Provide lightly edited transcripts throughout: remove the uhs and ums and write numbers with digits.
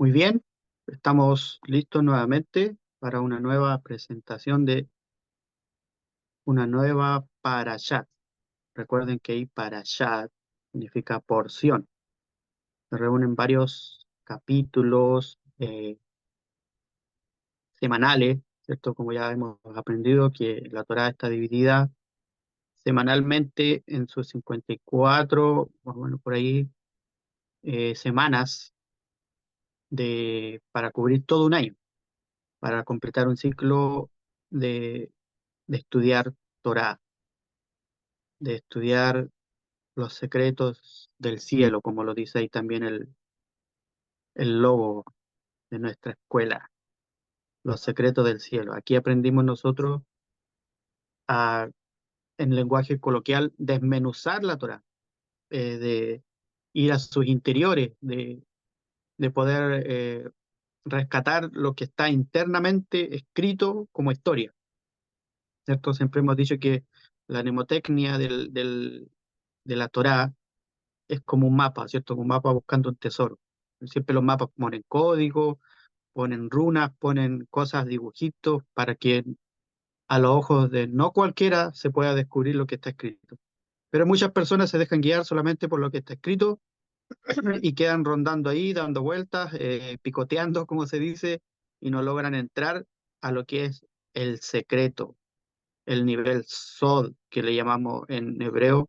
Muy bien, estamos listos nuevamente para una nueva presentación de una nueva parashat. Recuerden que ahí parashat significa porción. Se reúnen varios capítulos semanales, ¿cierto? Como ya hemos aprendido que la Torá está dividida semanalmente en sus 54, más o menos por ahí, semanas para cubrir todo un año, para completar un ciclo de estudiar Torá, de estudiar los secretos del cielo, como lo dice ahí también el logo de nuestra escuela, los secretos del cielo. Aquí aprendimos nosotros a, en lenguaje coloquial, desmenuzar la Torá, de ir a sus interiores, de poder rescatar lo que está internamente escrito como historia, ¿cierto? Siempre hemos dicho que la mnemotecnia de la Torá es como un mapa, ¿cierto? Como un mapa buscando un tesoro. Siempre los mapas ponen código, ponen runas, ponen cosas, dibujitos, para que a los ojos de no cualquiera se pueda descubrir lo que está escrito. Pero muchas personas se dejan guiar solamente por lo que está escrito y quedan rondando ahí, dando vueltas, picoteando, como se dice, y no logran entrar a lo que es el secreto, el nivel Sod, que le llamamos en hebreo,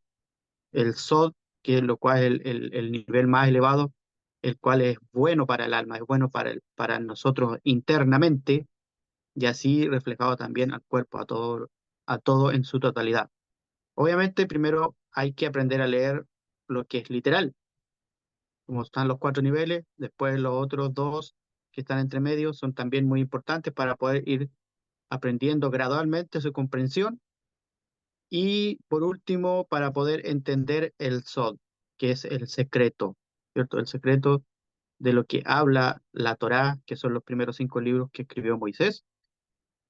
el Sod, que es lo cual es el nivel más elevado, el cual es bueno para el alma, es bueno para nosotros internamente, y así reflejado también al cuerpo, a todo en su totalidad. Obviamente, primero hay que aprender a leer lo que es literal, como están los cuatro niveles, después los otros dos que están entre medio son también muy importantes para poder ir aprendiendo gradualmente su comprensión. Y por último, para poder entender el Sod, que es el secreto, ¿cierto? El secreto de lo que habla la Torá, que son los primeros 5 libros que escribió Moisés.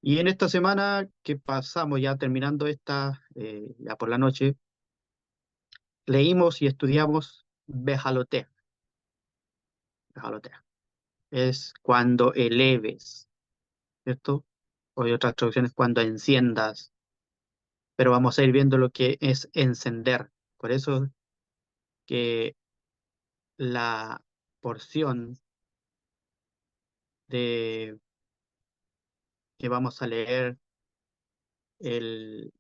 Y en esta semana que pasamos, ya terminando ya por la noche, leímos y estudiamos Bejalotea. Bejalotea. Es cuando eleves, ¿cierto? O hay otras traducciones, cuando enciendas, pero vamos a ir viendo lo que es encender. Por eso que la porción de que vamos a leer el,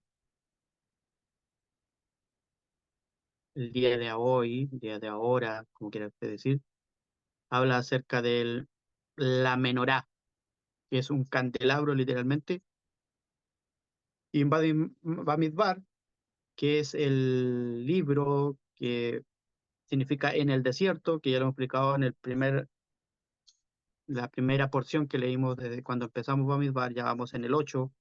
el día de hoy, día de ahora, como quiera usted decir, habla acerca de la menorá, que es un candelabro literalmente, y Bamidbar, que es el libro que significa en el desierto, que ya lo hemos explicado en la primera porción que leímos desde cuando empezamos Bamidbar, ya vamos en el 8,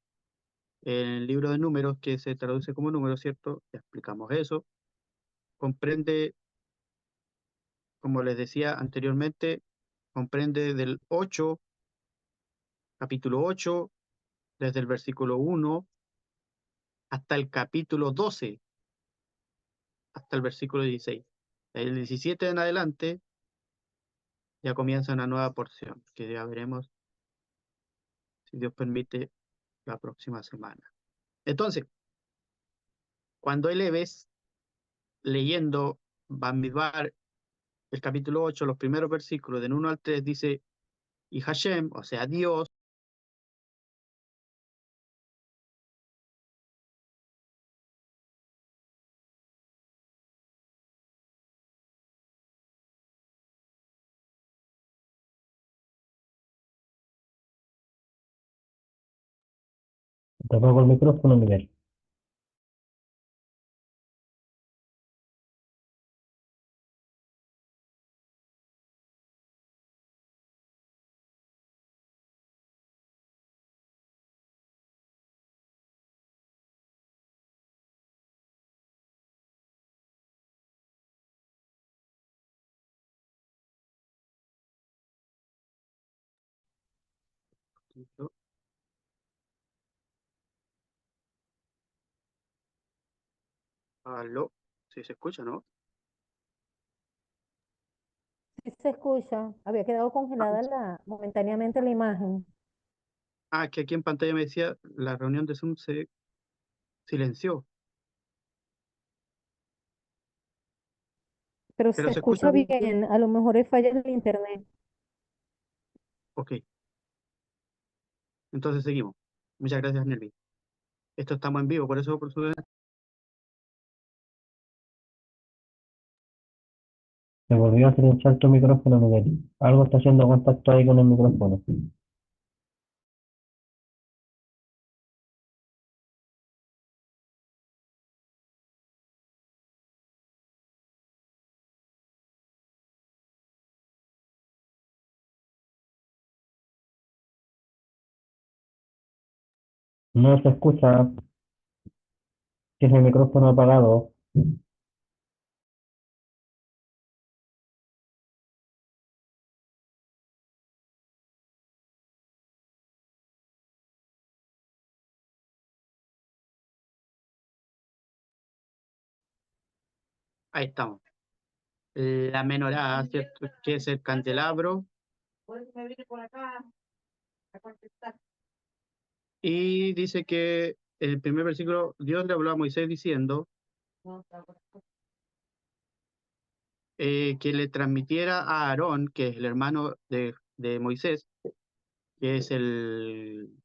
en el libro de números, que se traduce como números, ¿cierto? Ya explicamos eso. Comprende, como les decía anteriormente, comprende del 8, capítulo 8, desde el versículo 1 hasta el capítulo 12, hasta el versículo 16. El 17 en adelante ya comienza una nueva porción, que ya veremos, si Dios permite, la próxima semana. Entonces, cuando eleves, leyendo Bamidbar, el capítulo 8, los primeros versículos, del 1 al 3, dice, y Hashem, o sea, Dios, Te apago el micrófono, Miguel. aló, si se escucha, ¿no? se escucha. Había quedado Ah, congelada momentáneamente la imagen, que aquí en pantalla me decía, la reunión de Zoom se silenció, pero pero se se escucha escucha bien. bien. A lo mejor es falla del internet. Ok, entonces seguimos. Muchas gracias, Nervi. Esto estamos en vivo, por eso por su... Se volvió a silenciar tu micrófono, Miguel. Algo está haciendo contacto ahí con el micrófono. No se escucha. Tiene el micrófono apagado. Ahí estamos. La menorá, ¿cierto? Que es el candelabro. Y dice que en el primer versículo Dios le habló a Moisés diciendo que le transmitiera a Aarón, que es el hermano de Moisés, que es el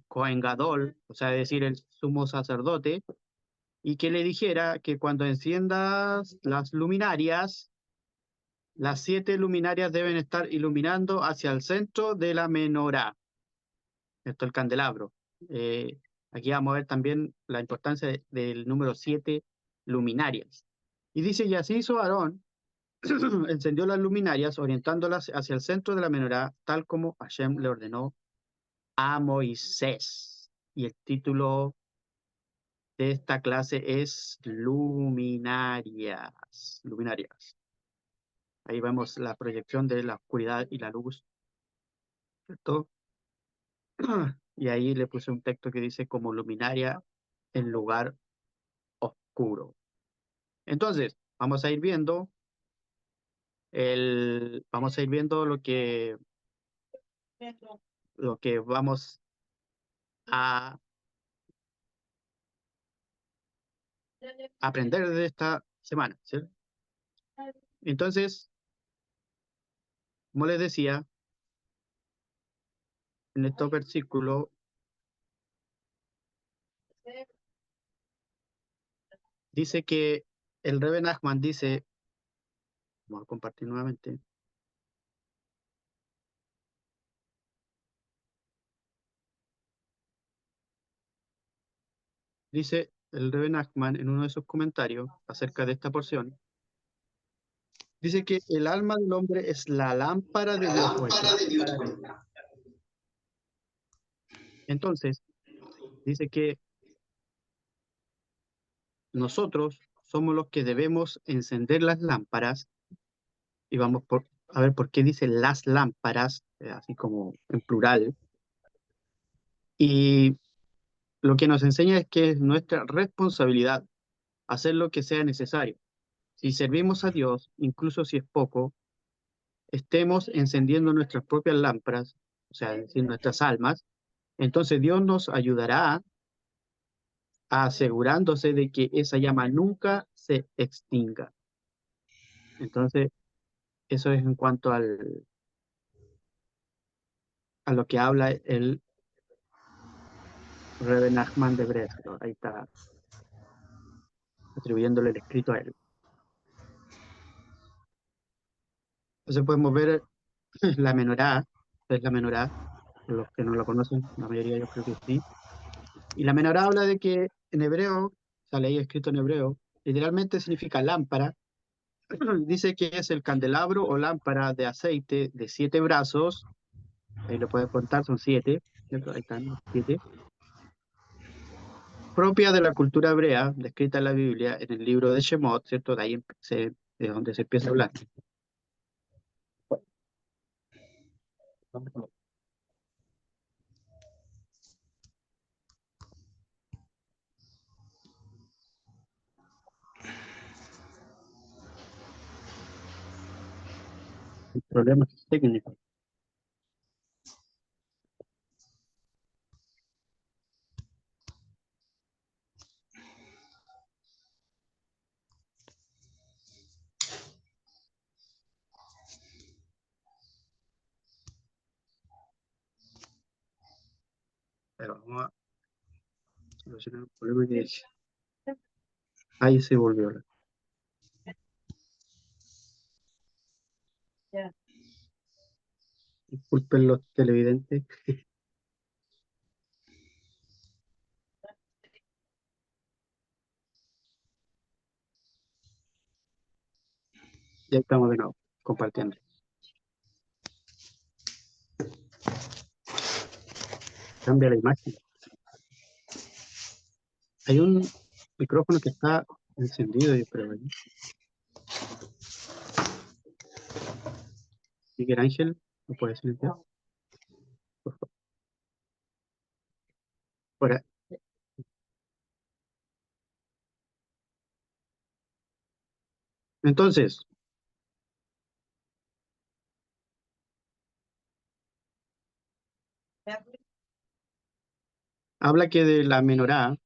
Cohen Gadol, o sea, es decir, el sumo sacerdote, y que le dijera que cuando enciendas las luminarias, las 7 luminarias deben estar iluminando hacia el centro de la menorá, esto el candelabro. Eh, Aquí vamos a ver también la importancia del número 7 luminarias. Y dice, y así hizo Aarón, encendió las luminarias orientándolas hacia el centro de la menorá, tal como Hashem le ordenó a Moisés. Y el título de esta clase es Luminarias. Luminarias. Ahí vemos la proyección de la oscuridad y la luz, ¿cierto? Y ahí le puse un texto que dice como luminaria en lugar oscuro. Entonces, vamos a ir viendo lo que vamos a aprender de esta semana, ¿cierto? Entonces, como les decía, en estos versículos dice que el Rebbe Nachman dice, vamos a compartir nuevamente, dice el Rebbe Nachman en uno de sus comentarios acerca de esta porción, dice que el alma del hombre es la lámpara de La Dios lámpara vuestra. de Dios vuestra. Entonces, dice que nosotros somos los que debemos encender las lámparas y vamos a ver por qué dice las lámparas, así como en plural. Y lo que nos enseña es que es nuestra responsabilidad hacer lo que sea necesario. Si servimos a Dios, incluso si es poco, estemos encendiendo nuestras propias lámparas, o sea, es decir, nuestras almas, entonces Dios nos ayudará asegurándose de que esa llama nunca se extinga. Entonces, eso es en cuanto a lo que habla el Rebbe Nachman de Breslau. Ahí está atribuyéndole el escrito a él. Entonces podemos ver la menorá, es la menorá, por los que no lo conocen, la mayoría yo creo que sí. Y la menorá habla de que en hebreo, sale ahí escrito en hebreo, literalmente significa lámpara. Dice que es el candelabro o lámpara de aceite de 7 brazos, ahí lo pueden contar, son 7, ¿cierto? Ahí están los 7, propia de la cultura hebrea, descrita en la Biblia, en el libro de Shemot, ¿cierto? De ahí de donde se empieza a hablar. Problemas técnicos. Pero vamos a solucionar el problema que es. Ahí se volvió. Disculpen los televidentes. Ya estamos de nuevo compartiendo. Cambia la imagen. Hay un micrófono que está encendido, yo creo. Miguel Ángel, ¿lo puedes silenciar? Por favor. Fuera. Entonces, habla que de la menorá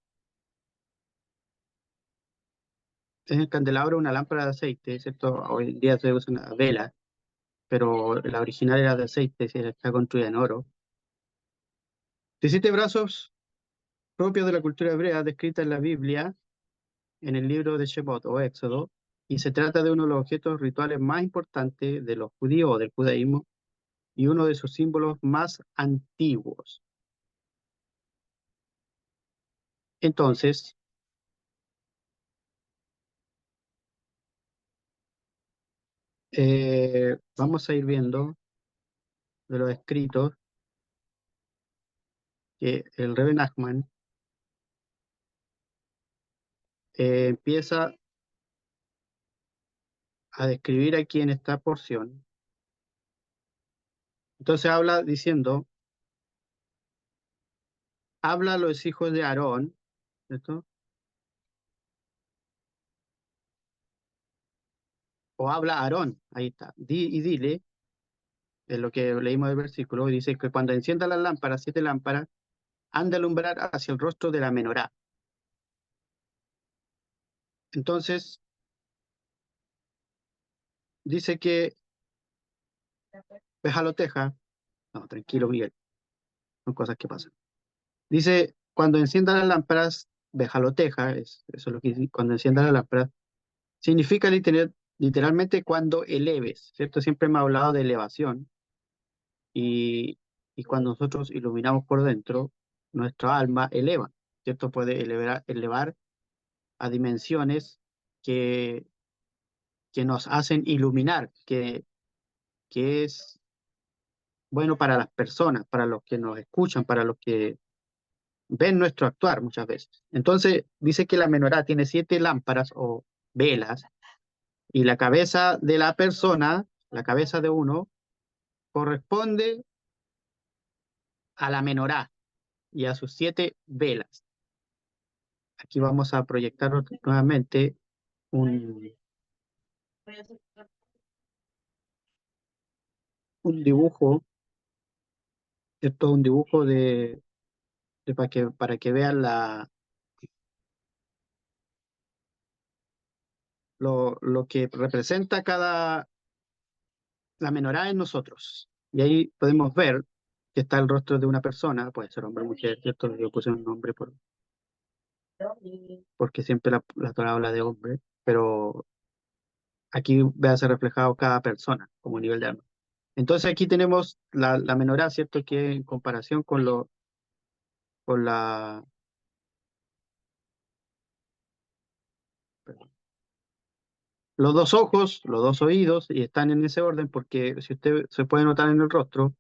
es el candelabro, una lámpara de aceite, ¿cierto? Hoy en día se usa una vela, pero la original era de aceite, está construida en oro. De 7 brazos propios de la cultura hebrea, descrita en la Biblia, en el libro de Shemot o Éxodo, y se trata de uno de los objetos rituales más importantes de los judíos o del judaísmo, y uno de sus símbolos más antiguos. Entonces, vamos a ir viendo de los escritos que el Rebbe Nachman empieza a describir aquí en esta porción. Entonces habla diciendo, habla a los hijos de Aarón, ¿cierto? O habla a Aarón, ahí está, y dile, en lo que leímos del versículo, dice que cuando encienda las lámparas, 7 lámparas, han de alumbrar hacia el rostro de la menorá. Entonces, dice que Bejaloteja, no, tranquilo Miguel, son cosas que pasan. Dice, cuando enciendan las lámparas, Bejaloteja, eso es lo que dice, cuando enciendan las lámparas, significa literalmente cuando eleves, ¿cierto? Siempre me ha hablado de elevación y, y cuando nosotros iluminamos por dentro, nuestra alma eleva, ¿cierto? Puede elevar a dimensiones que, que nos hacen iluminar, que es bueno para las personas, para los que nos escuchan, para los que ven nuestro actuar muchas veces. Entonces, dice que la menorá tiene 7 lámparas o velas y la cabeza de la persona, la cabeza de uno, corresponde a la menorá y a sus 7 velas. Aquí vamos a proyectar nuevamente un dibujo. Esto es un dibujo para que vean lo que representa la menorá en nosotros. Y ahí podemos ver que está el rostro de una persona, puede ser hombre o mujer, ¿cierto? Yo puse un nombre porque siempre la Torá habla de hombre, pero aquí vease reflejado cada persona como nivel de alma. Entonces aquí tenemos la menorá, ¿cierto? Que en comparación con los 2 ojos, los 2 oídos, y están en ese orden porque si usted se puede notar en el rostro,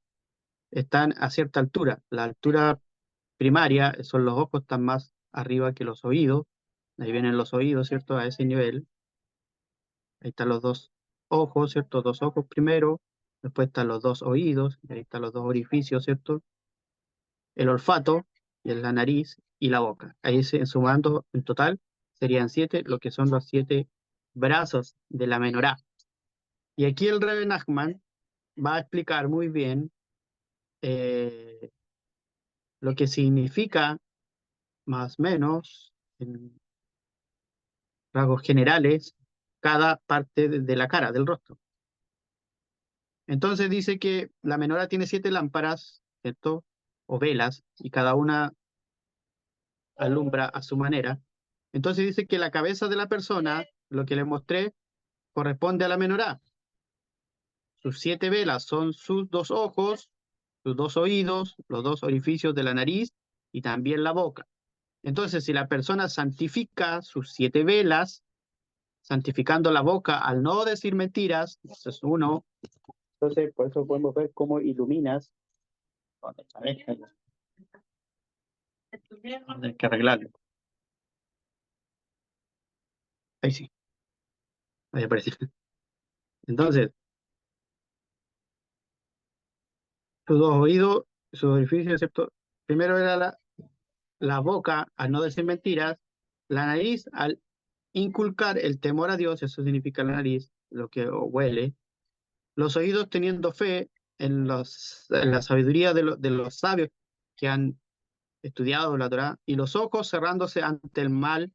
están a cierta altura. La altura primaria son los ojos, están más arriba que los oídos. Ahí vienen los oídos, ¿cierto? A ese nivel. Ahí están los 2 ojos, ¿cierto? 2 ojos primero, después están los 2 oídos, y ahí están los 2 orificios, ¿cierto? El olfato, y es la nariz y la boca. Ahí sumando en total serían 7, lo que son los 7 brazos de la menorá. Y aquí el Rebbe Nachman va a explicar muy bien lo que significa, más o menos, en rasgos generales, cada parte de la cara, del rostro. Entonces dice que la menorá tiene 7 lámparas, ¿cierto? O velas, y cada una alumbra a su manera. Entonces dice que la cabeza de la persona, lo que le mostré, corresponde a la menorá. Sus 7 velas son sus 2 ojos, sus 2 oídos, los 2 orificios de la nariz y también la boca. Entonces, si la persona santifica sus 7 velas, santificando la boca al no decir mentiras, eso es uno. Entonces, por eso podemos ver cómo iluminas. ¿Dónde está esta? Hay que arreglarlo. Ahí sí, ahí aparece. Entonces, sus 2 oídos, sus orificios, ¿cierto? Primero era la boca al no decir mentiras, la nariz al inculcar el temor a Dios, eso significa la nariz, lo que huele, los oídos teniendo fe en la sabiduría de los sabios que han estudiado la Torá, y los ojos cerrándose ante el mal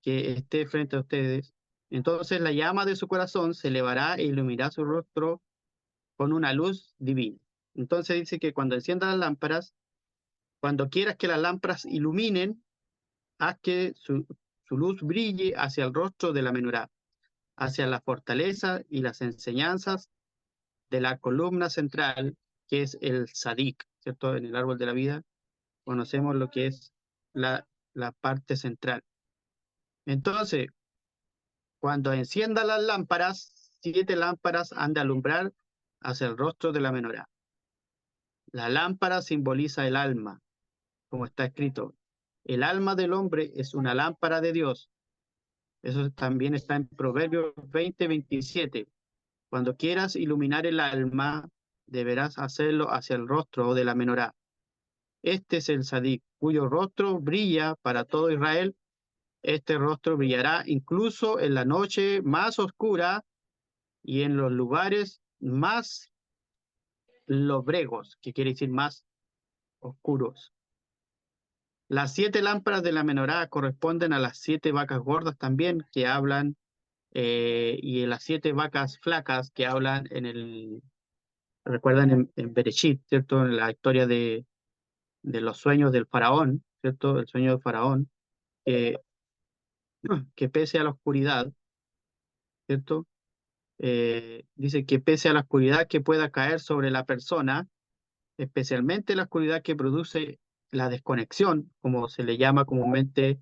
que esté frente a ustedes. Entonces la llama de su corazón se elevará e iluminará su rostro con una luz divina. Entonces dice que cuando enciendan las lámparas, cuando quieras que las lámparas iluminen, haz que su luz brille hacia el rostro de la menorá, hacia la fortaleza y las enseñanzas de la columna central, que es el sadik, ¿cierto? En el árbol de la vida conocemos lo que es la parte central. Entonces, cuando encienda las lámparas, 7 lámparas han de alumbrar hacia el rostro de la menorá. La lámpara simboliza el alma, como está escrito. El alma del hombre es una lámpara de Dios. Eso también está en Proverbios 20:27. Cuando quieras iluminar el alma, deberás hacerlo hacia el rostro de la menorá. Este es el Sadik, cuyo rostro brilla para todo Israel. Este rostro brillará incluso en la noche más oscura y en los lugares más lobregos, que quiere decir más oscuros. Las 7 lámparas de la menorá corresponden a las 7 vacas gordas también, que hablan, y en las 7 vacas flacas que hablan recuerdan en Bereshit, ¿cierto? En la historia de los sueños del faraón, ¿cierto? El sueño del faraón, que, que pese a la oscuridad, ¿cierto? Dice que pese a la oscuridad que pueda caer sobre la persona, especialmente la oscuridad que produce la desconexión, como se le llama comúnmente,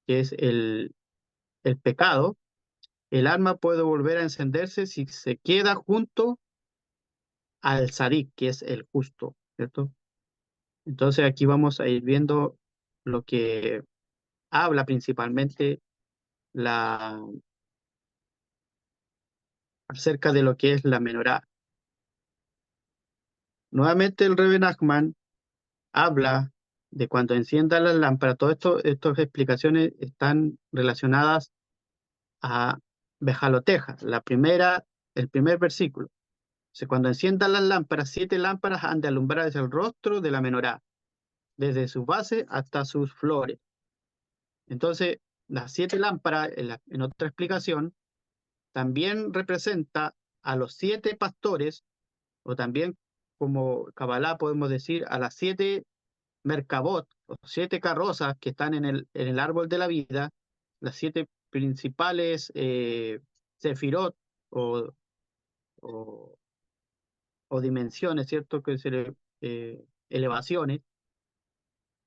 que es el pecado, el alma puede volver a encenderse si se queda junto al Sadik, que es el justo, ¿cierto? Entonces aquí vamos a ir viendo lo que habla principalmente la, acerca de lo que es la menorá. Nuevamente el Rebbe Nachman habla de cuando encienda la lámpara. Todas estas explicaciones están relacionadas a Bejaloteja, el primer versículo. O sea, cuando enciendan las lámparas, 7 lámparas han de alumbrar desde el rostro de la menorá, desde su base hasta sus flores. Entonces, las 7 lámparas, en otra explicación, también representa a los 7 pastores, o también como Kabbalah podemos decir a las 7 Merkabot, o 7 carrozas que están en el árbol de la vida, las 7 principales sefirot o, o, o dimensiones, ¿cierto? Elevaciones.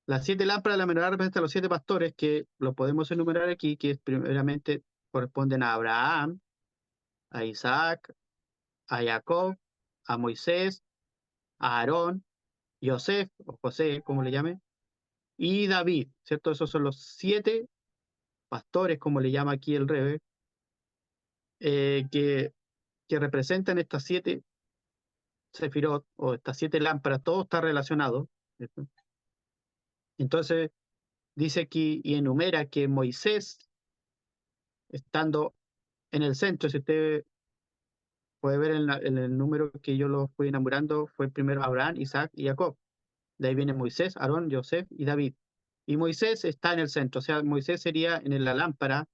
Las 7 lámparas de la menorá representan a los 7 pastores que lo podemos enumerar aquí, que primeramente corresponden a Abraham, a Isaac, a Jacob, a Moisés, a Aarón, Yosef, o José, como le llame, y David, ¿cierto? Esos son los 7 pastores, como le llama aquí el Rebe, eh, que, que representan estas 7 sefirot, o estas 7 lámparas, todo está relacionado, ¿cierto? Entonces, dice aquí y enumera que Moisés, estando en el centro, si usted puede ver en el número que yo los fui enumerando, fue primero Abraham, Isaac y Jacob. De ahí viene Moisés, Aarón, Joseph y David. Y Moisés está en el centro, o sea, Moisés sería en la lámpara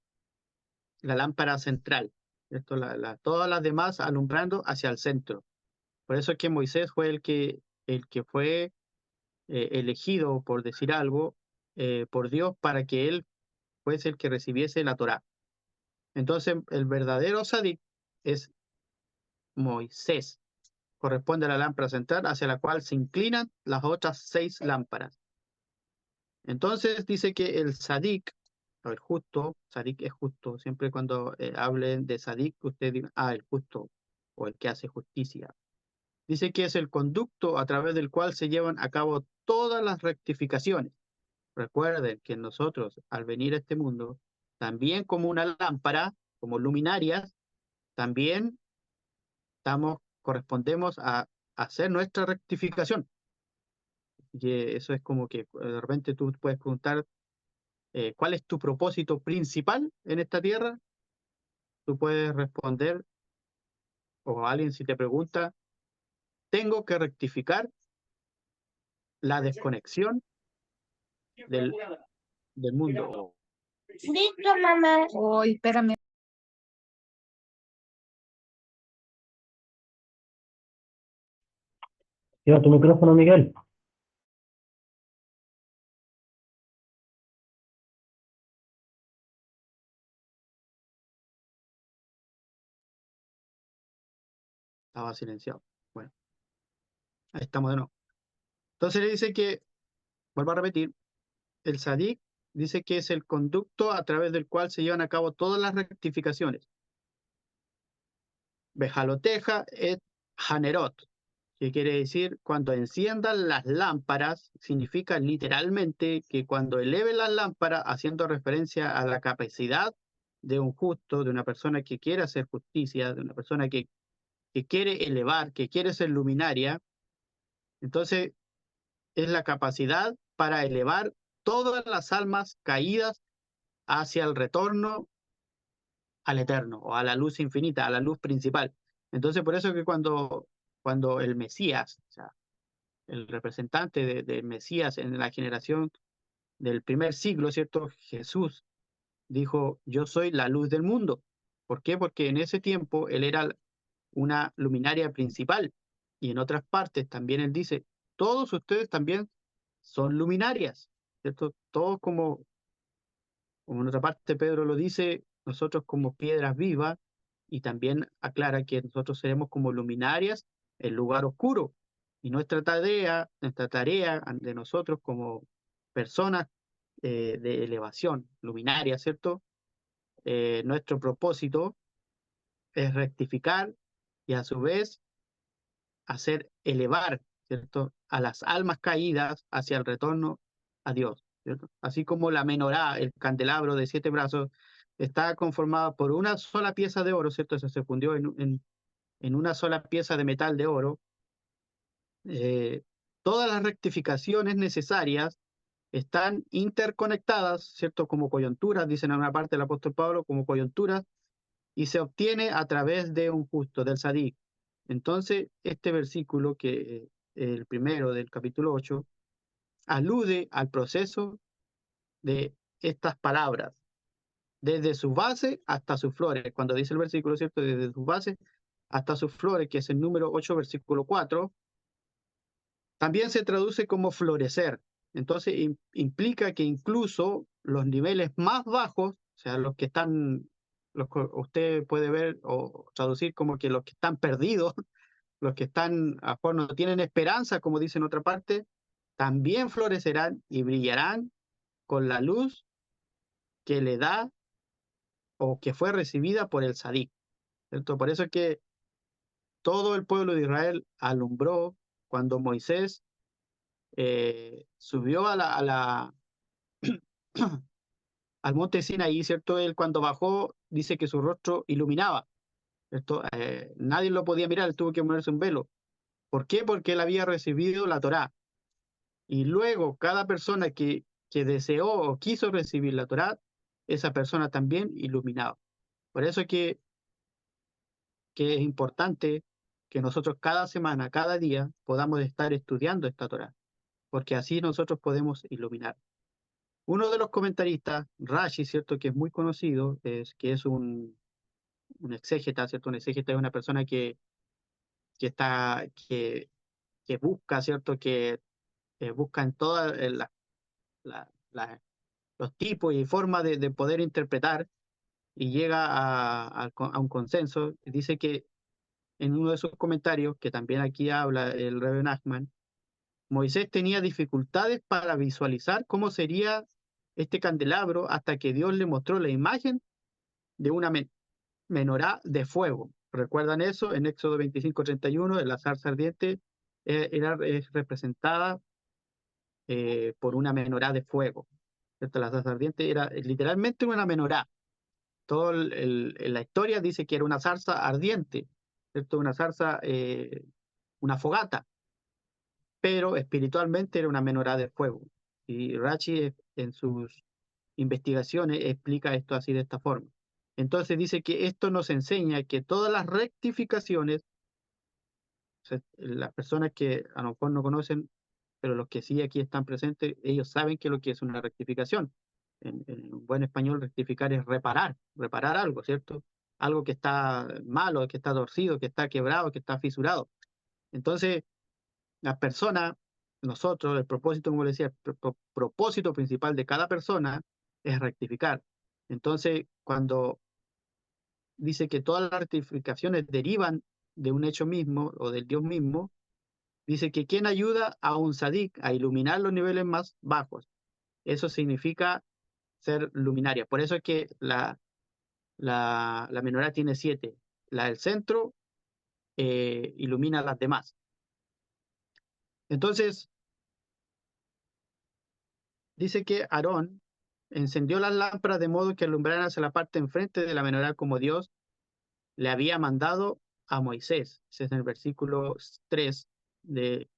central. ¿Cierto? Todas las demás alumbrando hacia el centro. Por eso es que Moisés fue el que fue elegido, por decir algo, por Dios para que él fuese el que recibiese la Torá. Entonces, el verdadero Sadik es Moisés. Corresponde a la lámpara central hacia la cual se inclinan las otras 6 lámparas. Entonces dice que el Sadik, o el justo, Sadik es justo. Siempre cuando hablen de Sadik, usted diga, el justo, o el que hace justicia. Dice que es el conducto a través del cual se llevan a cabo todas las rectificaciones. Recuerden que nosotros, al venir a este mundo, también como una lámpara, como luminarias, también correspondemos a hacer nuestra rectificación. Y eso es como que de repente tú puedes preguntar, ¿cuál es tu propósito principal en esta tierra? Tú puedes responder, o alguien si te pregunta, tengo que rectificar la desconexión del, del mundo. Listo, mamá. Uy, espérame. Activa tu micrófono, Miguel. Estaba silenciado. Bueno, ahí estamos de nuevo. Entonces le dice que, vuelvo a repetir, el Sadik dice que es el conducto a través del cual se llevan a cabo todas las rectificaciones. Bejaloteja et Hanerot, que quiere decir cuando enciendan las lámparas, significa literalmente que cuando eleven las lámparas, haciendo referencia a la capacidad de un justo, de una persona que quiere hacer justicia, de una persona que quiere elevar, que quiere ser luminaria, entonces es la capacidad para elevar todas las almas caídas hacia el retorno al eterno o a la luz infinita, a la luz principal. Entonces, por eso que cuando el Mesías, o sea, el representante del Mesías en la generación del primer siglo, ¿cierto? Jesús dijo, yo soy la luz del mundo. ¿Por qué? Porque en ese tiempo él era una luminaria principal y en otras partes también él dice, todos ustedes también son luminarias, ¿cierto? Todos como en otra parte Pedro lo dice, nosotros como piedras vivas, y también aclara que nosotros seremos como luminarias en lugar oscuro. Y nuestra tarea de nosotros como personas de elevación luminaria, ¿cierto? Nuestro propósito es rectificar y a su vez hacer elevar, ¿cierto? A las almas caídas hacia el retorno a Dios, ¿cierto? Así como la menorá, el candelabro de 7 brazos, está conformada por una sola pieza de oro, ¿cierto? Eso se fundió en una sola pieza de metal de oro. Todas las rectificaciones necesarias están interconectadas, ¿cierto? Como coyunturas, dicen en una parte del apóstol Pablo, como coyunturas, y se obtiene a través de un justo, del Sadik. Entonces, este versículo, que el primero del capítulo 8, alude al proceso de estas palabras, desde su base hasta sus flores. Cuando dice el versículo, ¿cierto? Desde su base hasta sus flores, que es el número 8, versículo 4, también se traduce como florecer. Entonces, implica que incluso los niveles más bajos, o sea, los que están, los que usted puede ver o traducir como que los que están perdidos, los que están, a lo mejor no tienen esperanza, como dice en otra parte, también florecerán y brillarán con la luz que le da o que fue recibida por el Sadik, ¿cierto? Por eso es que todo el pueblo de Israel alumbró cuando Moisés subió al monte Sinaí, ¿cierto? Él cuando bajó dice que su rostro iluminaba, ¿cierto? Nadie lo podía mirar, él tuvo que ponerse un velo. ¿Por qué? Porque él había recibido la Torá. Y luego cada persona que deseó o quiso recibir la Torá, esa persona también iluminaba. Por eso es que que es importante que nosotros cada semana, cada día, podamos estar estudiando esta Torá, porque así nosotros podemos iluminar. Uno de los comentaristas, Rashi, ¿cierto?, que es muy conocido, que es un exégeta, ¿cierto? Un exégeta es una persona que está, que busca, ¿cierto?, que busca en todas los tipos y formas de poder interpretar y llega a un consenso. Dice que en uno de sus comentarios, que también aquí habla el Rebbe Nachman, Moisés tenía dificultades para visualizar cómo sería este candelabro hasta que Dios le mostró la imagen de una menorá de fuego. ¿Recuerdan eso? En Éxodo 25:31, la zarza ardiente es representada por una menorá de fuego, ¿cierto? La zarza ardiente era literalmente una menorá. La historia dice que era una zarza ardiente, ¿cierto? Una zarza, una fogata, pero espiritualmente era una menorá de fuego. Y Rashi en sus investigaciones explica esto así de esta forma. Entonces dice que esto nos enseña que todas las rectificaciones, las personas que a lo mejor no conocen, pero los que sí aquí están presentes, ellos saben que lo que es una rectificación. En un buen español, rectificar es reparar algo, ¿cierto? Algo que está malo, que está torcido, que está quebrado, que está fisurado. Entonces, las personas, nosotros, el propósito, como les decía, el propósito principal de cada persona es rectificar. Entonces, cuando dice que todas las rectificaciones derivan de un hecho mismo o del Dios mismo, dice que quien ayuda a un sadik a iluminar los niveles más bajos, eso significa ser luminaria. Por eso es que la menorá tiene 7. La del centro ilumina a las demás. Entonces, dice que Aarón encendió las lámparas de modo que alumbraran hacia la parte enfrente de la menorá como Dios le había mandado a Moisés. Ese es en el versículo 3 del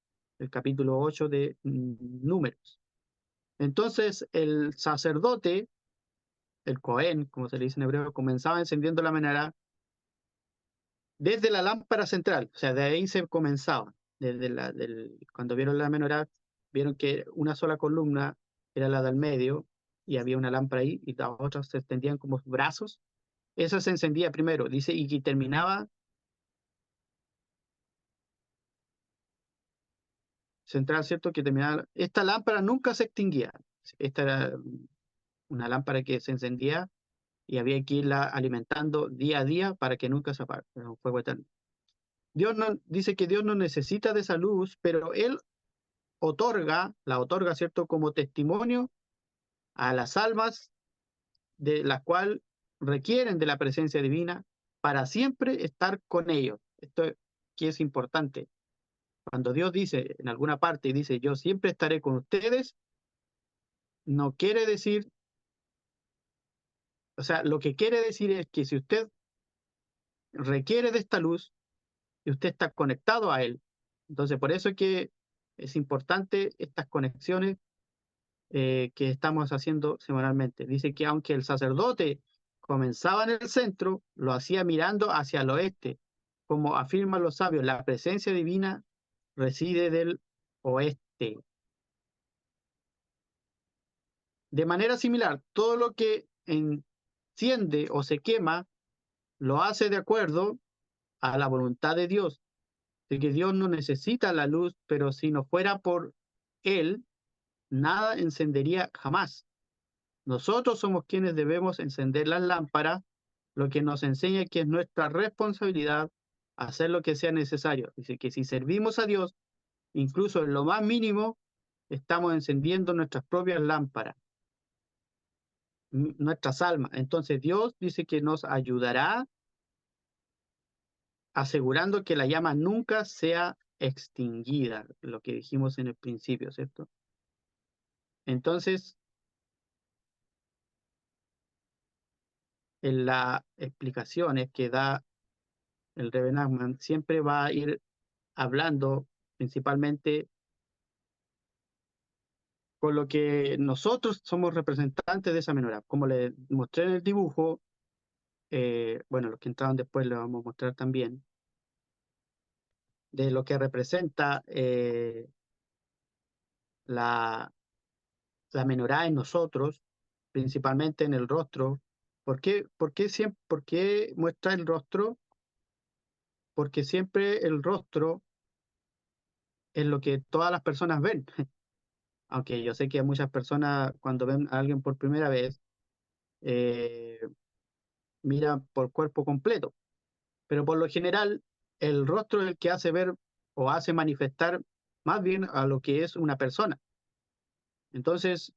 capítulo 8 de Números. Entonces el sacerdote, el Cohen, como se le dice en hebreo, comenzaba encendiendo la menorá desde la lámpara central, o sea, de ahí se comenzaba. Cuando vieron la menorá, vieron que una sola columna era la del medio y había una lámpara ahí y las otras se extendían como brazos. Esa se encendía primero, dice, y que terminaba central, ¿cierto? Que terminaba. Esta lámpara nunca se extinguía. Esta era una lámpara que se encendía y había que irla alimentando día a día para que nunca se apague. Era un fuego eterno. Dios no, dice que Dios no necesita de esa luz, pero Él la otorga, ¿cierto? Como testimonio a las almas de las cuales requieren de la presencia divina para siempre estar con ellos. Esto que es importante. Cuando Dios dice en alguna parte, dice, yo siempre estaré con ustedes, no quiere decir, o sea, lo que quiere decir es que si usted requiere de esta luz y usted está conectado a Él, entonces por eso es que es importante estas conexiones que estamos haciendo semanalmente. Dice que aunque el sacerdote comenzaba en el centro, lo hacía mirando hacia el oeste. Como afirman los sabios, la presencia divina reside del oeste. De manera similar, todo lo que enciende o se quema, lo hace de acuerdo a la voluntad de Dios. De que Dios no necesita la luz, pero si no fuera por Él, nada encendería jamás. Nosotros somos quienes debemos encender las lámparas, lo que nos enseña que es nuestra responsabilidad hacer lo que sea necesario. Dice que si servimos a Dios, incluso en lo más mínimo, estamos encendiendo nuestras propias lámparas, nuestras almas. Entonces Dios dice que nos ayudará asegurando que la llama nunca sea extinguida, lo que dijimos en el principio, ¿cierto? Entonces, en las explicaciones que da el Rebbe Nachman, siempre va a ir hablando principalmente con lo que nosotros somos representantes de esa menorá. Como le mostré en el dibujo, bueno, los que entraron después les vamos a mostrar también, de lo que representa la, la menorá en nosotros, principalmente en el rostro. ¿Por qué muestra el rostro? Porque siempre el rostro es lo que todas las personas ven. Aunque yo sé que muchas personas cuando ven a alguien por primera vez, eh, miran por cuerpo completo, pero por lo general el rostro es el que hace ver o hace manifestar más bien a lo que es una persona. Entonces,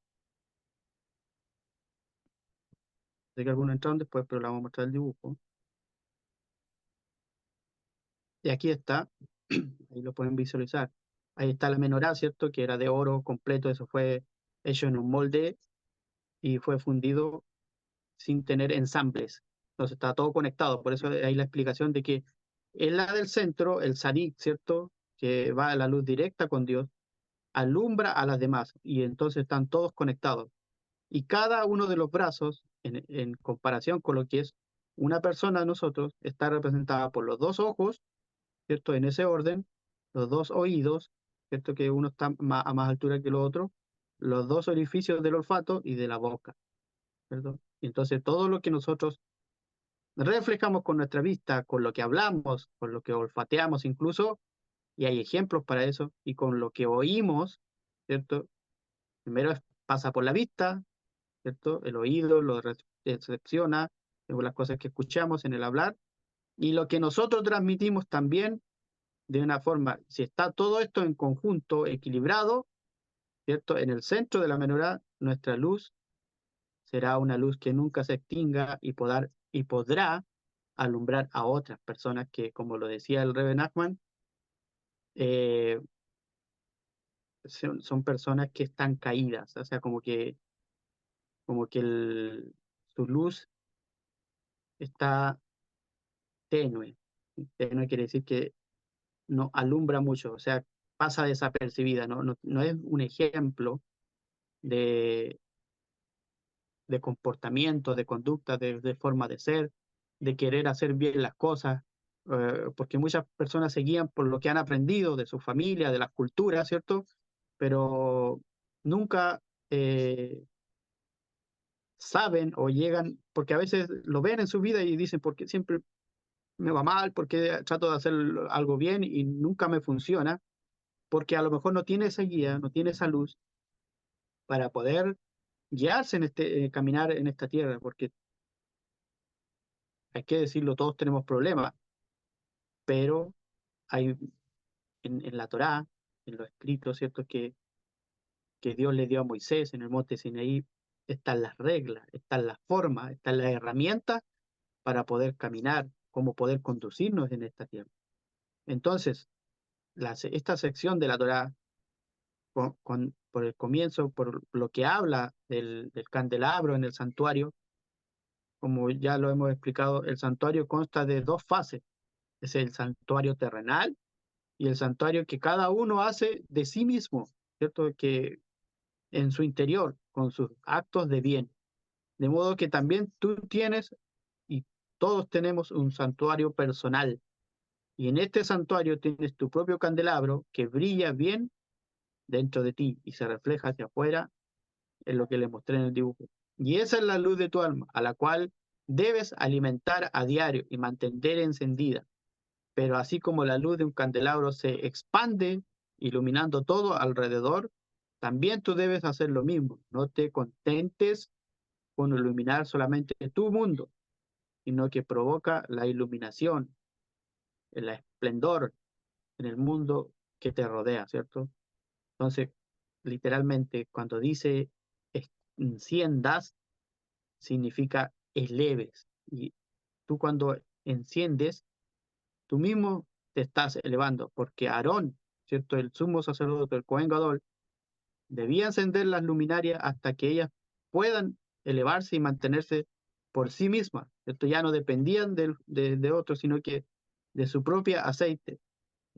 sé que algunos entraron después, pero le vamos a mostrar el dibujo. Y aquí está, ahí lo pueden visualizar. Ahí está la menorá, ¿cierto? Que era de oro completo, eso fue hecho en un molde y fue fundido sin tener ensambles. Entonces está todo conectado, por eso hay la explicación de que en la del centro, el Sadik, ¿cierto? Que va a la luz directa con Dios, alumbra a las demás y entonces están todos conectados. Y cada uno de los brazos, en comparación con lo que es una persona de nosotros, está representada por los dos ojos, ¿cierto? En ese orden, los dos oídos, ¿cierto? Que uno está a más altura que el otro, los dos orificios del olfato y de la boca, ¿cierto? Y entonces todo lo que nosotros reflejamos con nuestra vista, con lo que hablamos, con lo que olfateamos incluso, y hay ejemplos para eso, y con lo que oímos, ¿cierto? Primero pasa por la vista, ¿cierto? El oído lo recepciona, luego las cosas que escuchamos en el hablar, y lo que nosotros transmitimos también de una forma, si está todo esto en conjunto, equilibrado, ¿cierto? En el centro de la menorá, nuestra luz será una luz que nunca se extinga y podrá alumbrar a otras personas que, como lo decía el Rebbe Nachman, eh, son personas que están caídas, o sea, como que su luz está tenue. Tenue quiere decir que no alumbra mucho, o sea, pasa desapercibida, no es un ejemplo de, de comportamiento, de conducta, de forma de ser, de querer hacer bien las cosas, porque muchas personas se guían por lo que han aprendido de su familia, de las culturas, ¿cierto? Pero nunca saben o llegan, porque a veces lo ven en su vida y dicen, porque siempre me va mal, porque trato de hacer algo bien y nunca me funciona, porque a lo mejor no tiene esa guía, no tiene esa luz para poder guiarse en caminar en esta tierra, porque hay que decirlo, todos tenemos problemas, pero hay en la Torá, en los escritos, ¿cierto? Que Dios le dio a Moisés en el monte Sinaí, están las reglas, están las formas, están las herramientas para poder caminar, cómo poder conducirnos en esta tierra. Entonces, esta sección de la Torá, por el comienzo, por lo que habla del candelabro en el santuario, como ya lo hemos explicado, el santuario consta de dos fases. Es el santuario terrenal y el santuario que cada uno hace de sí mismo, ¿cierto? Que en su interior, con sus actos de bien. De modo que también tú tienes y todos tenemos un santuario personal. Y en este santuario tienes tu propio candelabro que brilla bien dentro de ti y se refleja hacia afuera en lo que les mostré en el dibujo. Y esa es la luz de tu alma, a la cual debes alimentar a diario y mantener encendida. Pero así como la luz de un candelabro se expande, iluminando todo alrededor, también tú debes hacer lo mismo. No te contentes con iluminar solamente tu mundo, sino que provoca la iluminación, el esplendor en el mundo que te rodea, ¿cierto? Entonces, literalmente, cuando dice enciendas, significa eleves. Y tú cuando enciendes, tú mismo te estás elevando, porque Aarón, ¿cierto? El sumo sacerdote, el Cohen Gadol, debía encender las luminarias hasta que ellas puedan elevarse y mantenerse por sí mismas, ¿cierto? Ya no dependían de otros, sino que de su propia aceite.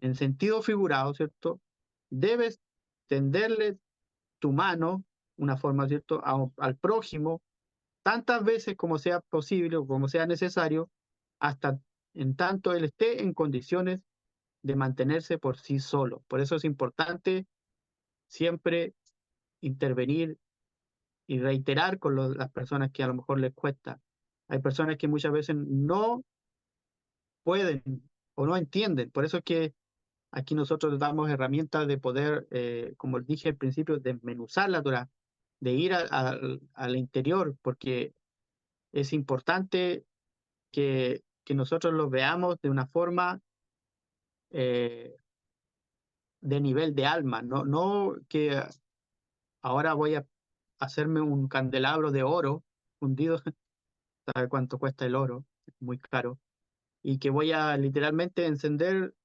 En sentido figurado, ¿cierto? Debes tenderle tu mano, una forma, ¿cierto?, al prójimo, tantas veces como sea posible o como sea necesario, hasta en tanto él esté en condiciones de mantenerse por sí solo. Por eso es importante siempre intervenir y reiterar con las personas que a lo mejor les cuesta. Hay personas que muchas veces no pueden o no entienden. Por eso es que aquí nosotros damos herramientas de poder, como dije al principio, desmenuzar la Torá, de ir al interior, porque es importante que nosotros lo veamos de una forma eh, de nivel de alma, no que ahora voy a hacerme un candelabro de oro fundido, ¿sabe cuánto cuesta el oro? Es muy caro. Y que voy a literalmente encender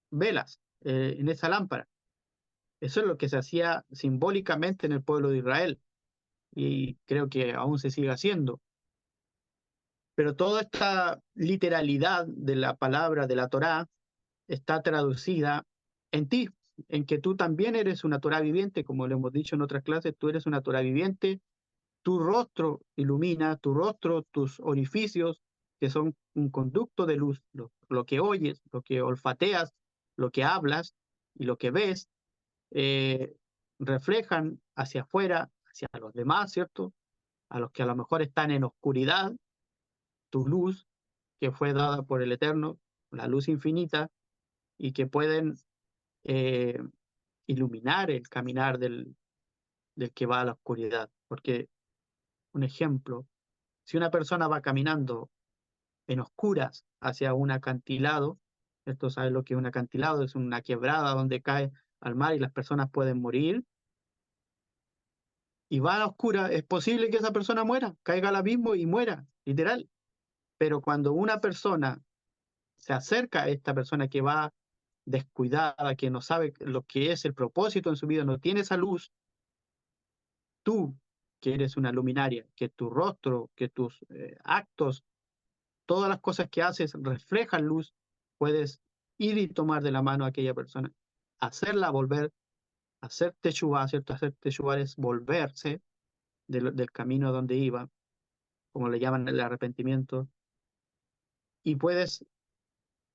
velas en esa lámpara. Eso es lo que se hacía simbólicamente en el pueblo de Israel y creo que aún se sigue haciendo. Pero toda esta literalidad de la palabra de la Torá está traducida en ti, en que tú también eres una Torá viviente, como lo hemos dicho en otras clases, tú eres una Torá viviente, tu rostro ilumina, tu rostro, tus orificios, que son un conducto de luz, lo que oyes, lo que olfateas, lo que hablas y lo que ves, eh, reflejan hacia afuera, hacia los demás, ¿cierto? A los que a lo mejor están en oscuridad, tu luz que fue dada por el Eterno, la luz infinita, y que pueden eh, iluminar el caminar del que va a la oscuridad. Porque, un ejemplo, si una persona va caminando en oscuras hacia un acantilado, esto sabe lo que es un acantilado, es una quebrada donde cae al mar y las personas pueden morir, y va a la oscura, es posible que esa persona muera, caiga al abismo y muera, literal. Pero cuando una persona se acerca a esta persona que va descuidada, que no sabe lo que es el propósito en su vida, no tiene esa luz, tú, que eres una luminaria, que tu rostro, que tus actos, todas las cosas que haces reflejan luz, puedes ir y tomar de la mano a aquella persona, hacerla volver, hacer teshuva, ¿cierto? Hacer teshuva es volverse del camino donde iba, como le llaman el arrepentimiento, y puedes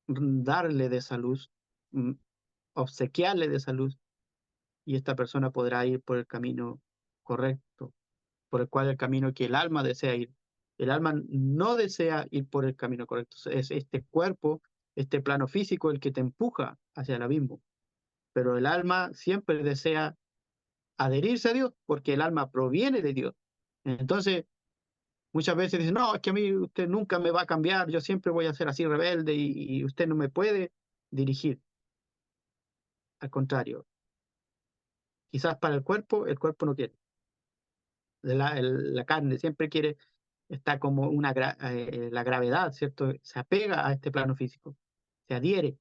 darle de esa luz, obsequiarle de esa luz, y esta persona podrá ir por el camino correcto, por el cual el camino que el alma desea ir. El alma no desea ir por el camino correcto, es este cuerpo, este plano físico el que te empuja hacia el abismo, pero el alma siempre desea adherirse a Dios porque el alma proviene de Dios. Entonces, muchas veces dicen, no, es que a mí usted nunca me va a cambiar, yo siempre voy a ser así rebelde y usted no me puede dirigir. Al contrario, quizás para el cuerpo no quiere. La carne siempre quiere, está como la gravedad, ¿cierto? Se apega a este plano físico, se adhiere,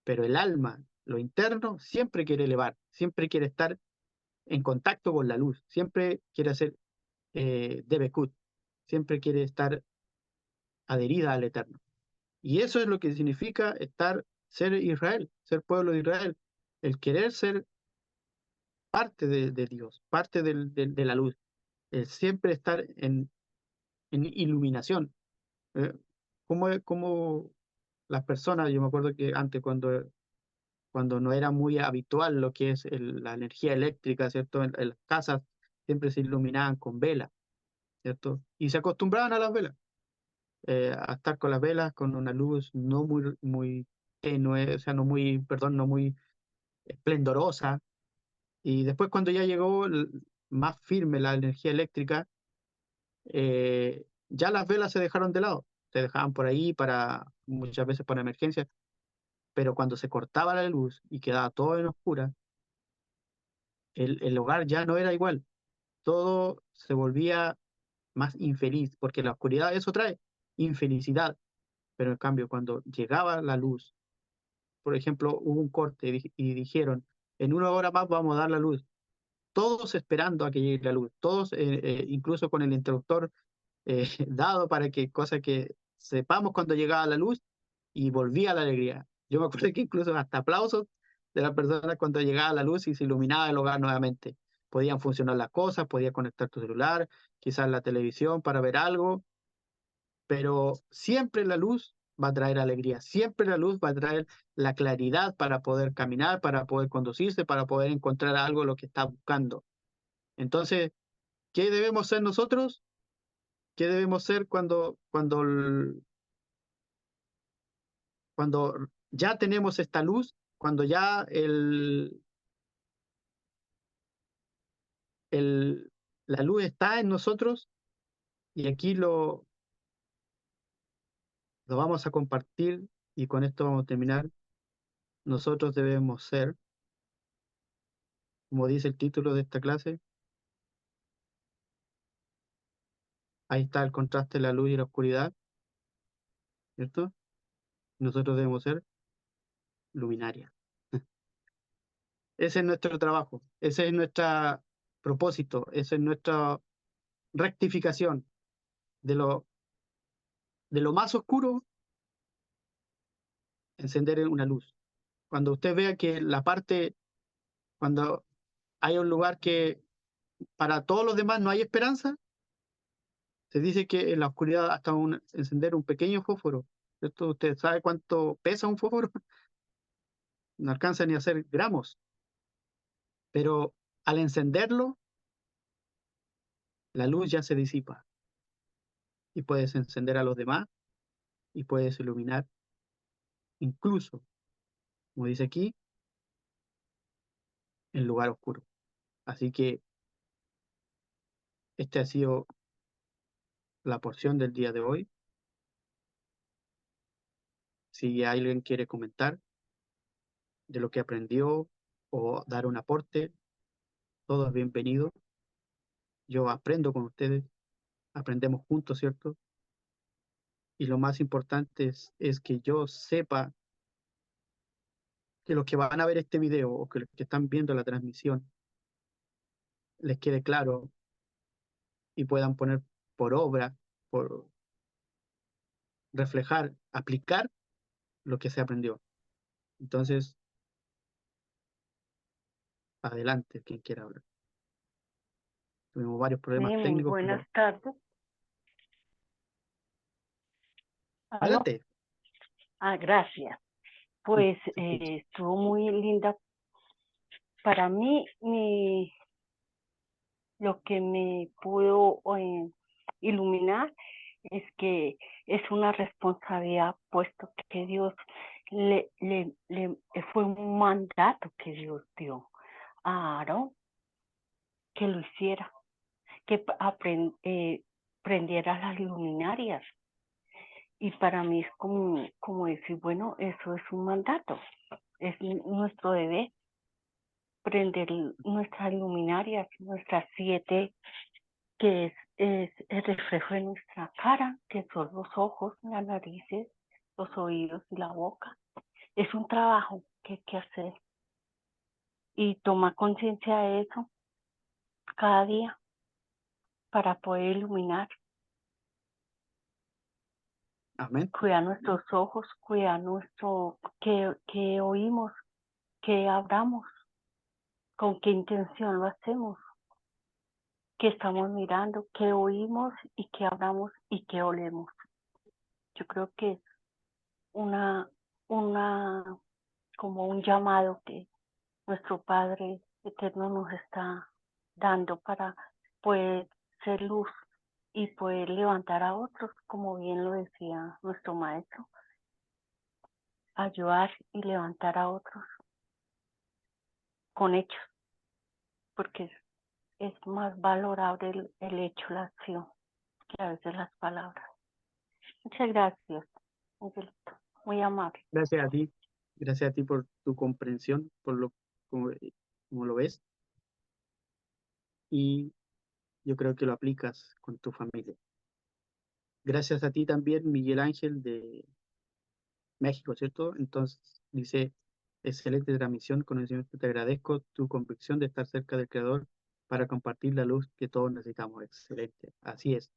pero el alma, lo interno, siempre quiere elevar, siempre quiere estar en contacto con la luz, siempre quiere hacer Debekut, siempre quiere estar adherida al Eterno. Y eso es lo que significa ser Israel, ser pueblo de Israel, el querer ser parte de Dios, parte de la luz, el siempre estar en iluminación. Eh, como las personas, yo me acuerdo que antes cuando no era muy habitual lo que es la energía eléctrica, ¿cierto? En las casas siempre se iluminaban con velas, ¿cierto? Y se acostumbraban a las velas, a estar con las velas con una luz no muy tenue, o sea, no muy, perdón, no muy esplendorosa. Y después cuando ya llegó más firme la energía eléctrica, ya las velas se dejaron de lado, se dejaban por ahí muchas veces para emergencias, pero cuando se cortaba la luz y quedaba todo en oscura, el hogar ya no era igual, todo se volvía más infeliz, porque la oscuridad eso trae infelicidad, pero en cambio cuando llegaba la luz, por ejemplo, hubo un corte y dijeron, en 1 hora más vamos a dar la luz, todos esperando a que llegue la luz, todos incluso con el interruptor dado para que cosa que sepamos cuando llegaba la luz y volvía la alegría. Yo me acuerdo que incluso hasta aplausos de las personas cuando llegaba la luz y se iluminaba el hogar nuevamente. Podían funcionar las cosas, podías conectar tu celular, quizás la televisión para ver algo, pero siempre la luz va a traer alegría, siempre la luz va a traer la claridad para poder caminar, para poder conducirse, para poder encontrar algo lo que está buscando. Entonces, ¿qué debemos ser nosotros? ¿Qué debemos ser cuando ya tenemos esta luz, cuando ya la luz está en nosotros? Y aquí lo vamos a compartir y con esto vamos a terminar. Nosotros debemos ser, como dice el título de esta clase, ahí está el contraste de la luz y la oscuridad, ¿cierto? Nosotros debemos ser luminarias. Ese es nuestro trabajo, ese es nuestro propósito, esa es nuestra rectificación de lo más oscuro, encender una luz. Cuando usted vea que cuando hay un lugar que para todos los demás no hay esperanza, se dice que en la oscuridad hasta encender un pequeño fósforo, ¿cierto? ¿Usted sabe cuánto pesa un fósforo? No alcanza ni a hacer gramos, pero al encenderlo, la luz ya se disipa y puedes encender a los demás y puedes iluminar incluso, como dice aquí, el lugar oscuro. Así que esta ha sido la porción del día de hoy. Si alguien quiere comentar de lo que aprendió o dar un aporte, todo es bienvenido. Yo aprendo con ustedes, aprendemos juntos, ¿cierto? Y lo más importante es que yo sepa que los que van a ver este video o que los que están viendo la transmisión les quede claro y puedan poner por obra, por reflejar, aplicar lo que se aprendió. Entonces, adelante, quien quiera hablar. Tuvimos varios problemas Muy técnicos, buenas pero tardes. ¿Aló? adelante. Gracias. Pues Se escucha. estuvo muy linda. Para mí, lo que me pudo iluminar es que es una responsabilidad, puesto que Dios fue un mandato que Dios dio a Aarón que lo hiciera, que prendiera las luminarias. Y para mí es como decir, bueno, eso es un mandato, es nuestro deber prender nuestras luminarias, nuestras 7, que es el reflejo de nuestra cara, que son los ojos, las narices, los oídos y la boca. Es un trabajo que hay que hacer y tomar conciencia de eso cada día para poder iluminar, Amén. cuidar nuestros ojos, cuidar que oímos, que hablamos, con qué intención lo hacemos, qué estamos mirando, qué oímos y qué hablamos y qué olemos. Yo creo que es una, como un llamado que nuestro Padre Eterno nos está dando para poder ser luz y poder levantar a otros, como bien lo decía nuestro Maestro, ayudar y levantar a otros con hechos, porque es más valorable el hecho, la acción, que a veces las palabras. Muchas gracias, Angelito. Muy amable. Gracias a ti por tu comprensión, como, como lo ves, y yo creo que lo aplicas con tu familia. Gracias a ti también, Miguel Ángel de México, ¿cierto? Entonces dice, excelente transmisión, conocimiento, te agradezco tu convicción de estar cerca del Creador para compartir la luz que todos necesitamos. Excelente, así es.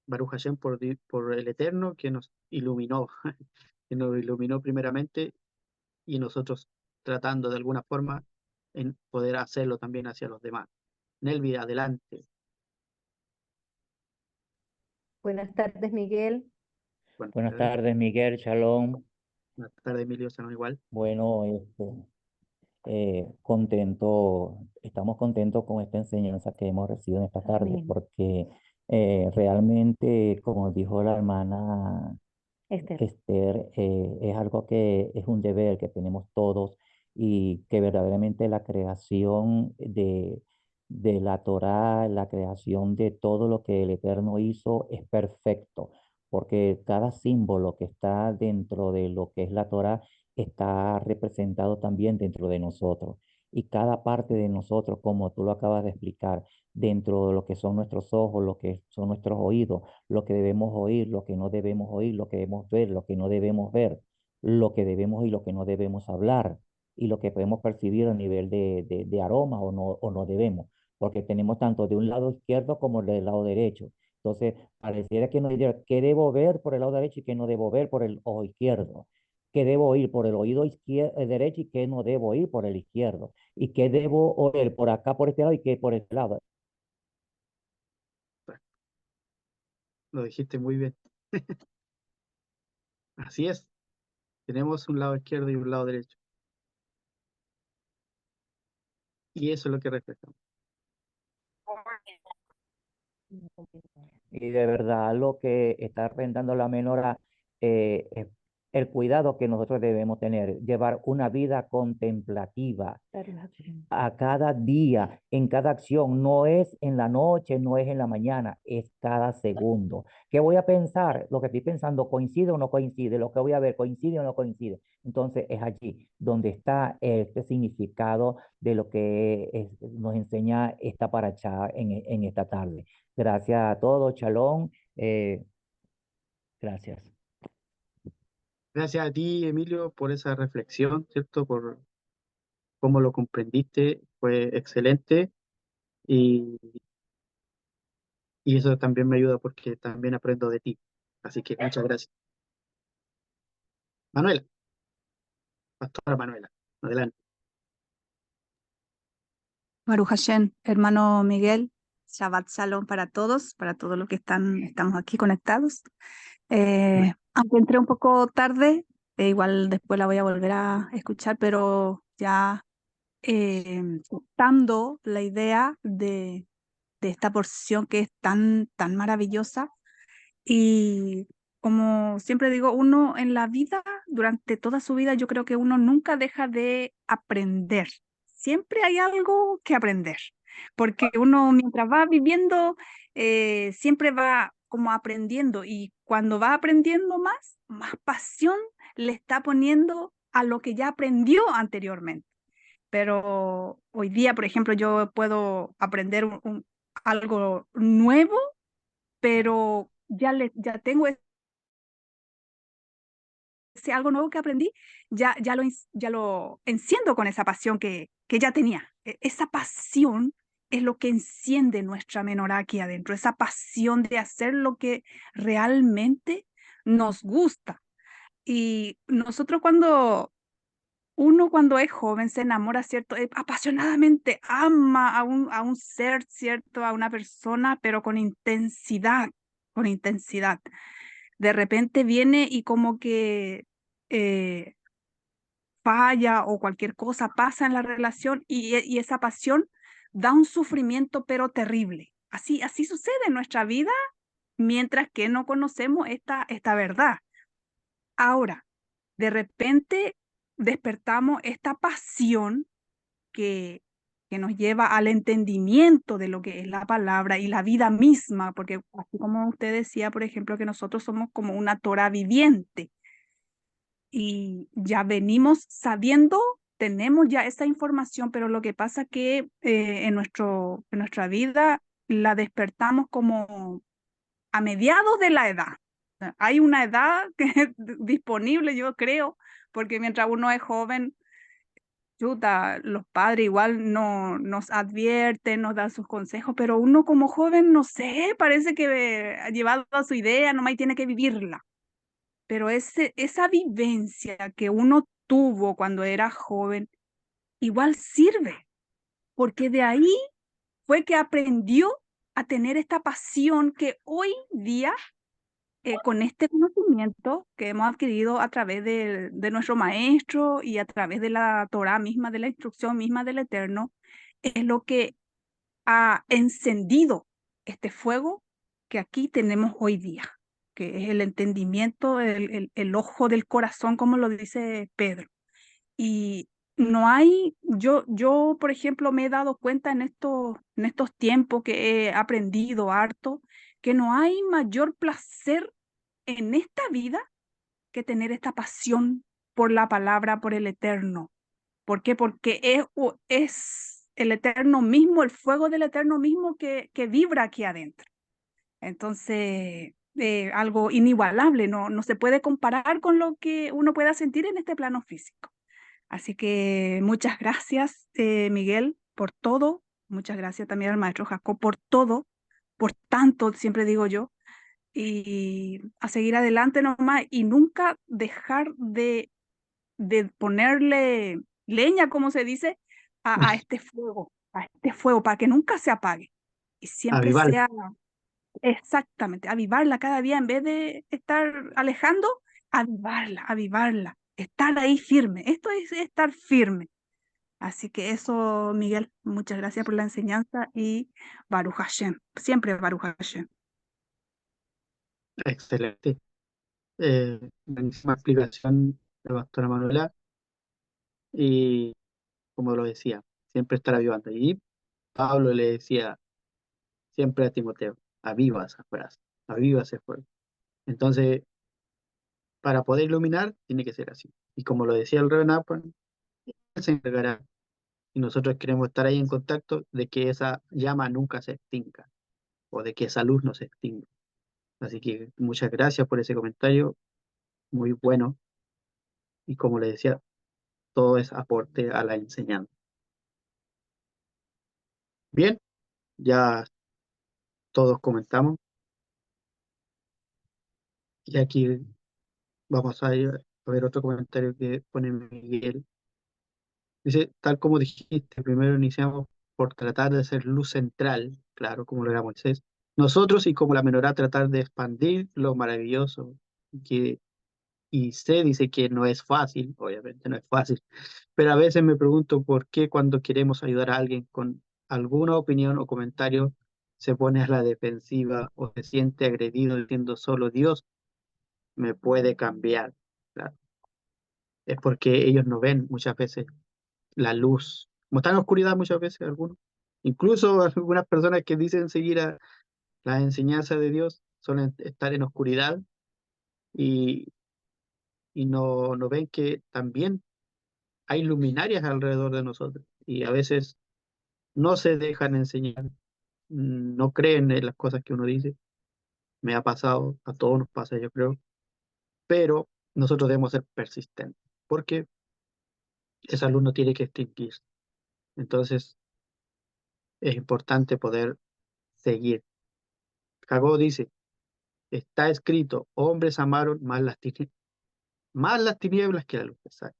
Baruch Hashem por el Eterno que nos iluminó, que nos iluminó primeramente y nosotros tratando de alguna forma en poder hacerlo también hacia los demás. Nelvi, adelante. Buenas tardes, Miguel. Buenas tardes, Miguel, shalom. Buenas tardes, Emilio, ¿se igual? Bueno, estamos contentos con esta enseñanza que hemos recibido en esta tarde, Amén. porque realmente, como dijo la hermana Esther. Esther, es algo que es un deber que tenemos todos y que verdaderamente la creación de la Torá, la creación de todo lo que el Eterno hizo es perfecto, porque cada símbolo que está dentro de lo que es la Torá está representado también dentro de nosotros. Y cada parte de nosotros, como tú lo acabas de explicar, dentro de lo que son nuestros ojos, lo que son nuestros oídos, lo que debemos oír, lo que no debemos oír, lo que debemos ver, lo que no debemos ver, lo que debemos y lo que no debemos hablar, y lo que podemos percibir a nivel de aroma o no debemos, porque tenemos tanto de un lado izquierdo como del lado derecho. Entonces, pareciera que nos diría, ¿qué debo ver por el lado derecho y qué no debo ver por el ojo izquierdo? ¿Qué debo oír por el oído derecho y qué no debo oír por el izquierdo? ¿Y qué debo oír por acá, por este lado y qué por este lado? Lo dijiste muy bien. Así es. Tenemos un lado izquierdo y un lado derecho. Y eso es lo que reflejamos. Y de verdad lo que está arrendando la menora es el cuidado que nosotros debemos tener, llevar una vida contemplativa a cada día, en cada acción. No es en la noche, no es en la mañana, es cada segundo. ¿Qué voy a pensar? Lo que estoy pensando coincide o no coincide, lo que voy a ver coincide o no coincide. Entonces es allí donde está este significado de lo que nos enseña esta paracha en esta tarde. Gracias a todos, Shalom. Gracias. Gracias a ti, Emilio, por esa reflexión, ¿cierto? Por cómo lo comprendiste. Fue excelente. Y, y eso también me ayuda porque también aprendo de ti. Así que muchas gracias. Manuela, Pastora Manuela, adelante. Baruch Hashem, hermano Miguel, Shabbat Shalom para todos los que estamos aquí conectados. Aunque entré un poco tarde, igual después la voy a volver a escuchar, pero ya captando la idea de esta porción que es tan maravillosa. Y como siempre digo, uno en la vida, durante toda su vida, yo creo que uno nunca deja de aprender. Siempre hay algo que aprender, porque uno mientras va viviendo, siempre va como aprendiendo y cuando va aprendiendo más pasión le está poniendo a lo que ya aprendió anteriormente. Pero hoy día, por ejemplo, yo puedo aprender algo nuevo, pero ya tengo ese algo nuevo que aprendí, ya lo enciendo con esa pasión que ya tenía. Esa pasión es lo que enciende nuestra menorá aquí adentro, esa pasión de hacer lo que realmente nos gusta. Y nosotros cuando es joven se enamora, ¿cierto? Apasionadamente ama a un ser, ¿cierto? A una persona, pero con intensidad, con intensidad. De repente viene y como que eh, falla o cualquier cosa pasa en la relación y esa pasión da un sufrimiento pero terrible. Así sucede en nuestra vida mientras que no conocemos esta verdad. Ahora, de repente despertamos esta pasión que, que nos lleva al entendimiento de lo que es la palabra y la vida misma, porque así como usted decía, por ejemplo, que nosotros somos como una Torah viviente y ya venimos sabiendo, tenemos ya esa información, pero lo que pasa que en nuestra vida la despertamos como a mediados de la edad. O sea, hay una edad que es disponible, yo creo, porque mientras uno es joven, chuta, los padres igual no nos advierten, nos dan sus consejos, pero uno como joven, no sé, parece que ha llevado a su idea, nomás tiene que vivirla. Pero esa vivencia que uno tuvo cuando era joven, igual sirve, porque de ahí fue que aprendió a tener esta pasión que hoy día, con este conocimiento que hemos adquirido a través de nuestro maestro y a través de la Torá misma, de la instrucción misma del Eterno, es lo que ha encendido este fuego que aquí tenemos hoy día, que es el entendimiento, el ojo del corazón, como lo dice Pedro. Y no hay, yo, por ejemplo, me he dado cuenta en estos tiempos que he aprendido harto, que no hay mayor placer en esta vida que tener esta pasión por la palabra, por el Eterno. ¿Por qué? Porque es el Eterno mismo, el fuego del Eterno mismo que vibra aquí adentro. Entonces, algo inigualable, no se puede comparar con lo que uno pueda sentir en este plano físico. Así que muchas gracias, Miguel, por todo. Muchas gracias también al maestro Jacob por todo, por tanto, siempre digo yo. Y a seguir adelante nomás y nunca dejar de ponerle leña, como se dice, a este fuego, para que nunca se apague y siempre Avivar. sea exactamente, avivarla cada día en vez de estar alejando, avivarla, estar ahí firme. Esto es estar firme. Así que eso, Miguel, muchas gracias por la enseñanza y Baruch Hashem, siempre Baruch Hashem. Excelente. Buenísima explicación de la pastora Manuela. Y como lo decía, siempre estar avivando. Y Pablo le decía siempre a Timoteo, aviva esa frase, aviva ese fuego. Entonces, para poder iluminar, tiene que ser así. Y como lo decía el Reverend Apple, él se encargará. Y nosotros queremos estar ahí en contacto de que esa llama nunca se extinga o de que esa luz no se extinga. Así que muchas gracias por ese comentario, muy bueno. Y como le decía, todo es aporte a la enseñanza. Bien, ya todos comentamos. Y aquí vamos a ir a ver otro comentario que pone Miguel. Dice, tal como dijiste, primero iniciamos por tratar de ser luz central, claro, como lo era Moisés. Nosotros y como la menorá tratar de expandir lo maravilloso que y sé, dice que no es fácil, obviamente no es fácil, pero a veces me pregunto por qué cuando queremos ayudar a alguien con alguna opinión o comentario se pone a la defensiva o se siente agredido diciendo solo Dios me puede cambiar. Claro, es porque ellos no ven muchas veces la luz, como están en oscuridad muchas veces algunos. Incluso algunas personas que dicen seguir a las enseñanzas de Dios suelen estar en oscuridad y, y no ven que también hay luminarias alrededor de nosotros y a veces no se dejan enseñar, no creen en las cosas que uno dice. Me ha pasado, a todos nos pasa, yo creo, pero nosotros debemos ser persistentes porque esa luz no tiene que extinguirse. Entonces es importante poder seguir. Jacob dice, está escrito, hombres amaron más las tinieblas que la luz. Exacto.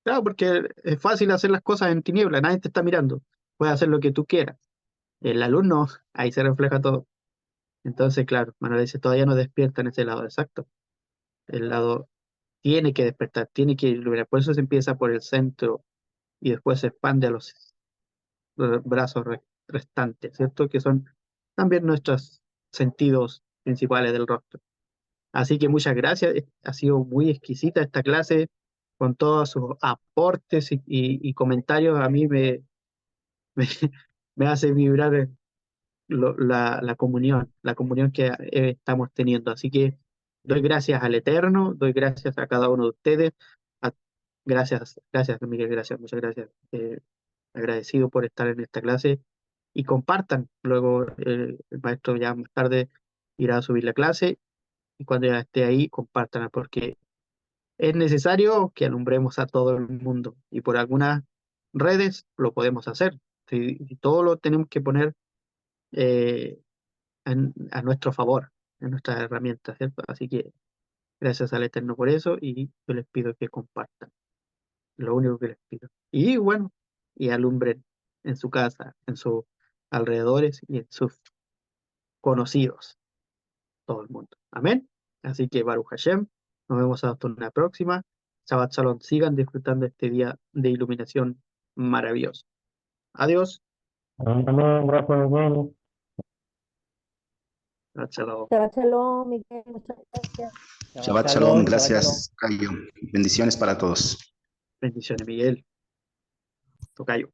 Claro, porque es fácil hacer las cosas en tinieblas, nadie te está mirando, puedes hacer lo que tú quieras. En la luz no, ahí se refleja todo. Entonces, claro, Manuel dice, todavía no despierta en ese lado, exacto. El lado tiene que despertar, tiene que iluminar. Por eso se empieza por el centro y después se expande a los brazos restantes, ¿cierto? Que son también nuestros sentidos principales del rostro. Así que muchas gracias, ha sido muy exquisita esta clase con todos sus aportes y comentarios. A mí me, me hace vibrar la comunión que estamos teniendo. Así que doy gracias al Eterno, doy gracias a cada uno de ustedes. a- gracias, Miguel, gracias, muchas gracias. Agradecido por estar en esta clase y compartan. Luego el maestro ya más tarde irá a subir la clase y cuando ya esté ahí, compártanla porque es necesario que alumbremos a todo el mundo y por algunas redes lo podemos hacer. Si todo lo tenemos que poner eh, a nuestro favor, en nuestras herramientas, ¿cierto? Así que gracias al Eterno por eso y yo les pido que compartan, lo único que les pido. Y bueno, y alumbren en su casa, en sus alrededores y en sus conocidos, todo el mundo. Amén. Así que Baruch Hashem, nos vemos hasta una próxima. Shabbat Shalom, sigan disfrutando este día de iluminación maravilloso. Adiós. Amén, gracias, hermano. Shabbat Shalom. Shabbat Shalom, Miguel, muchas gracias. Shabbat Shalom, Shalom, Shabbat Shalom. gracias, Cayo. Bendiciones para todos. Bendiciones, Miguel. Tocayo.